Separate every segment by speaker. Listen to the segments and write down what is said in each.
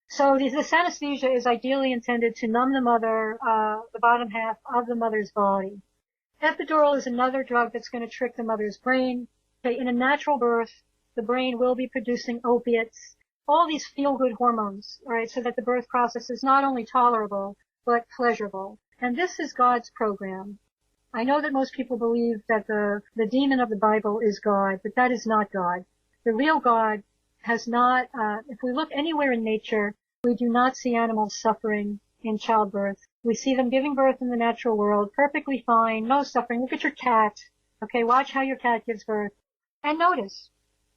Speaker 1: So this anesthesia is ideally intended to numb the mother, the bottom half of the mother's body. Epidural is another drug that's going to trick the mother's brain. Okay, in a natural birth, the brain will be producing opiates, all these feel-good hormones, all right, so that the birth process is not only tolerable, but pleasurable. And this is God's program. I know that most people believe that the demon of the Bible is God, but that is not God. The real God has not, if we look anywhere in nature, we do not see animals suffering in childbirth. We see them giving birth in the natural world, perfectly fine, no suffering. Look at your cat. Okay, watch how your cat gives birth. And notice,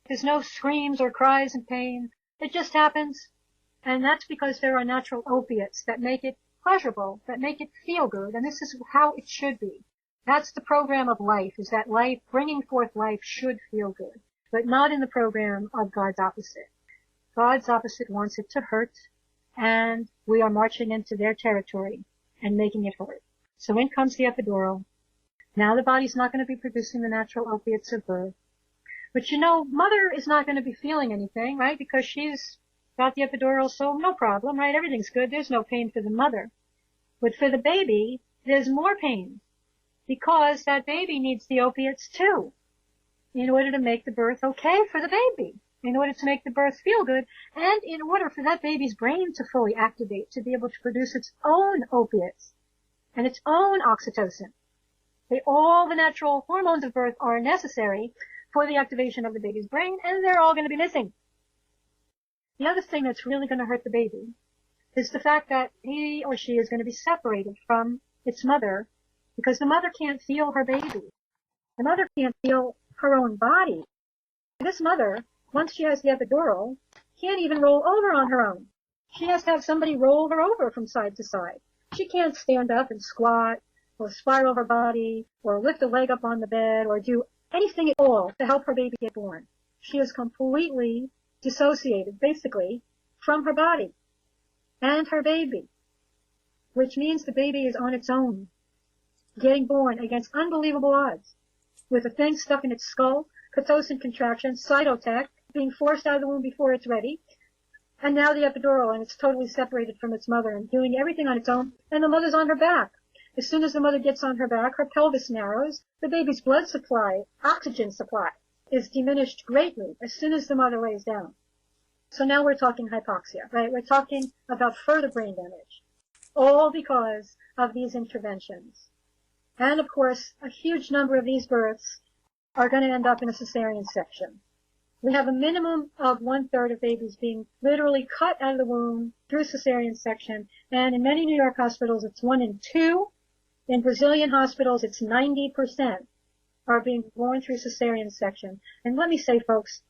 Speaker 1: there's no screams or cries in pain. It just happens. And that's because there are natural opiates that make it pleasurable, that make it feel good. And this is how it should be. That's the program of life, is that life, bringing forth life, should feel good. But not in the program of God's opposite. God's opposite wants it to hurt, and we are marching into their territory and making it hurt. So in comes the epidural. Now the body's not going to be producing the natural opiates of birth. But you know, mother is not going to be feeling anything, right? Because she's got the epidural, so no problem, right? Everything's good. There's no pain for the mother. But for the baby, there's more pain. Because that baby needs the opiates too, in order to make the birth okay for the baby, in order to make the birth feel good, and in order for that baby's brain to fully activate, to be able to produce its own opiates and its own oxytocin. All the natural hormones of birth are necessary for the activation of the baby's brain, and they're all going to be missing. The other thing that's really going to hurt the baby is the fact that he or she is going to be separated from its mother, because the mother can't feel her baby. The mother can't feel her own body. This mother, once she has the epidural, can't even roll over on her own. She has to have somebody roll her over from side to side. She can't stand up and squat, or spiral her body, or lift a leg up on the bed, or do anything at all to help her baby get born. She is completely dissociated, basically, from her body and her baby, which means the baby is on its own, getting born against unbelievable odds, with a thing stuck in its skull, Pitocin contractions, cytotech, being forced out of the womb before it's ready, and now the epidural, and it's totally separated from its mother and doing everything on its own, and the mother's on her back. As soon as the mother gets on her back, her pelvis narrows, the baby's blood supply, oxygen supply, is diminished greatly as soon as the mother lays down. So now we're talking hypoxia, right? We're talking about further brain damage, all because of these interventions. And of course, a huge number of these births are going to end up in a cesarean section. We have a minimum of 1/3 of babies being literally cut out of the womb through cesarean section, and in many New York hospitals it's 1 in 2. In Brazilian hospitals it's 90% are being born through cesarean section. And let me say, folks,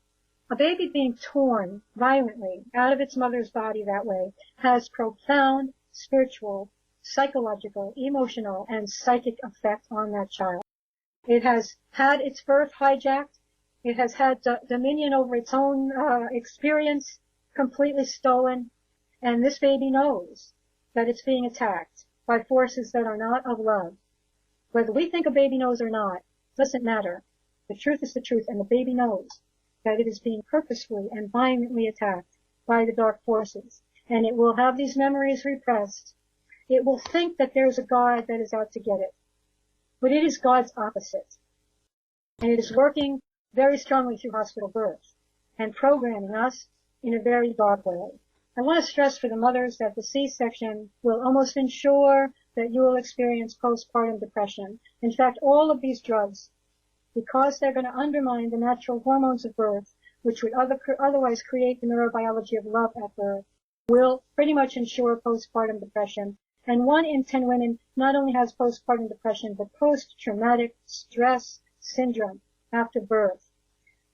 Speaker 1: a baby being torn violently out of its mother's body that way has profound spiritual, psychological, emotional, and psychic effect on that child. It has had its birth hijacked. It has had dominion over its own experience completely stolen. And this baby knows that it's being attacked by forces that are not of love. Whether we think a baby knows or not doesn't matter. The truth is the truth, and the baby knows that it is being purposefully and violently attacked by the dark forces. And it will have these memories repressed. It will think that there's a God that is out to get it. But it is God's opposite. And it is working very strongly through hospital birth and programming us in a very dark way. I want to stress for the mothers that the C-section will almost ensure that you will experience postpartum depression. In fact, all of these drugs, because they're going to undermine the natural hormones of birth, which would otherwise create the neurobiology of love at birth, will pretty much ensure postpartum depression. And 1 in 10 women not only has postpartum depression, but post-traumatic stress syndrome after birth.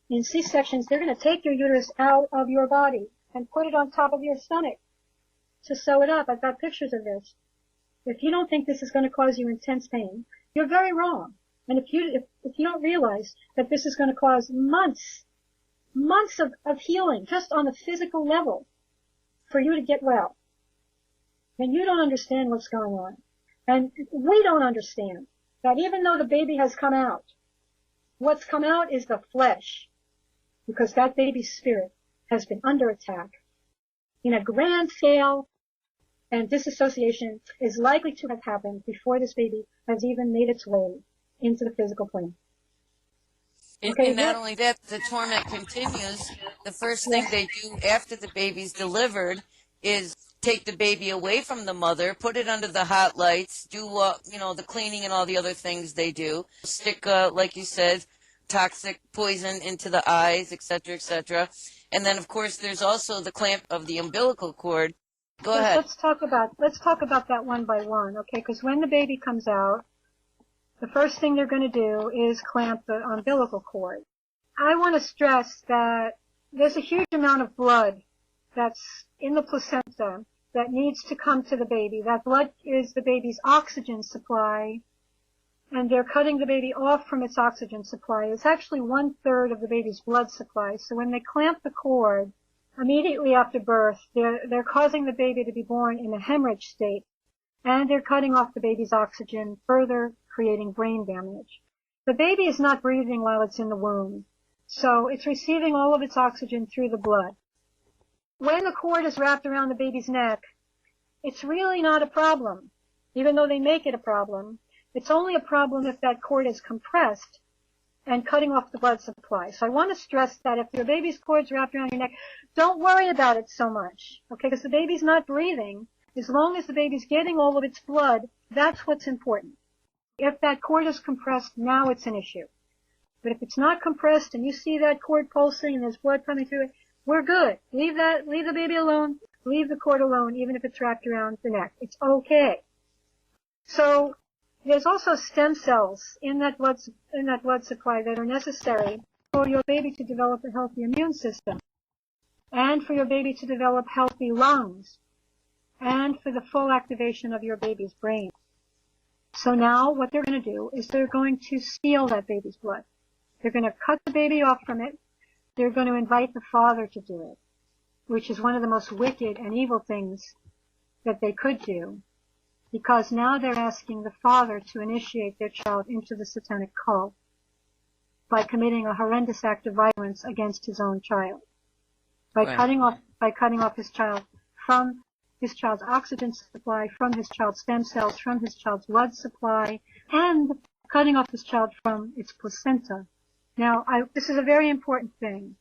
Speaker 1: In C-sections, they're going to take your uterus out of your body and put it on top of your stomach to sew it up. I've got pictures of this. If you don't think this is going to cause you intense pain, you're very wrong. And if you don't realize that this is going to cause months of healing just on the physical level for you to get well, then you don't understand what's going on. And we don't understand that even though the baby has come out, what's come out is the flesh, because that baby's spirit has been under attack. in a grand scale, and disassociation is likely to have happened before this baby has even made its way into the physical plane. Okay,
Speaker 2: And not only that, the torment continues. The first thing they do after the baby's delivered is take the baby away from the mother, put it under the hot lights, do the cleaning and all the other things they do. Stick, like you said, toxic poison into the eyes, etc., etc. And then, of course, there's also the clamp of the umbilical cord. Go ahead.
Speaker 1: Let's talk about that one by one, okay? Because when the baby comes out, the first thing they're going to do is clamp the umbilical cord. I want to stress that there's a huge amount of blood that's in the placenta that needs to come to the baby. That blood is the baby's oxygen supply, and they're cutting the baby off from its oxygen supply. It's actually 1/3 of the baby's blood supply. So when they clamp the cord immediately after birth, they're causing the baby to be born in a hemorrhage state, and they're cutting off the baby's oxygen, further creating brain damage. The baby is not breathing while it's in the womb, so it's receiving all of its oxygen through the blood. When the cord is wrapped around the baby's neck, it's really not a problem, even though they make it a problem. It's only a problem if that cord is compressed and cutting off the blood supply. So I want to stress that if your baby's cord's wrapped around your neck, don't worry about it so much, okay? Because the baby's not breathing. As long as the baby's getting all of its blood, that's what's important. If that cord is compressed, now it's an issue. But if it's not compressed and you see that cord pulsing and there's blood coming through it, we're good. Leave the baby alone. Leave the cord alone, even if it's wrapped around the neck. It's okay. So there's also stem cells in that blood supply that are necessary for your baby to develop a healthy immune system, and for your baby to develop healthy lungs, and for the full activation of your baby's brain. So now what they're going to do is they're going to steal that baby's blood. They're going to cut the baby off from it. They're going to invite the father to do it, which is one of the most wicked and evil things that they could do, because now they're asking the father to initiate their child into the satanic cult by committing a horrendous act of violence against his own child, by cutting off his child from his child's oxygen supply, from his child's stem cells, from his child's blood supply, and cutting off his child from its placenta. Now, this is a very important thing.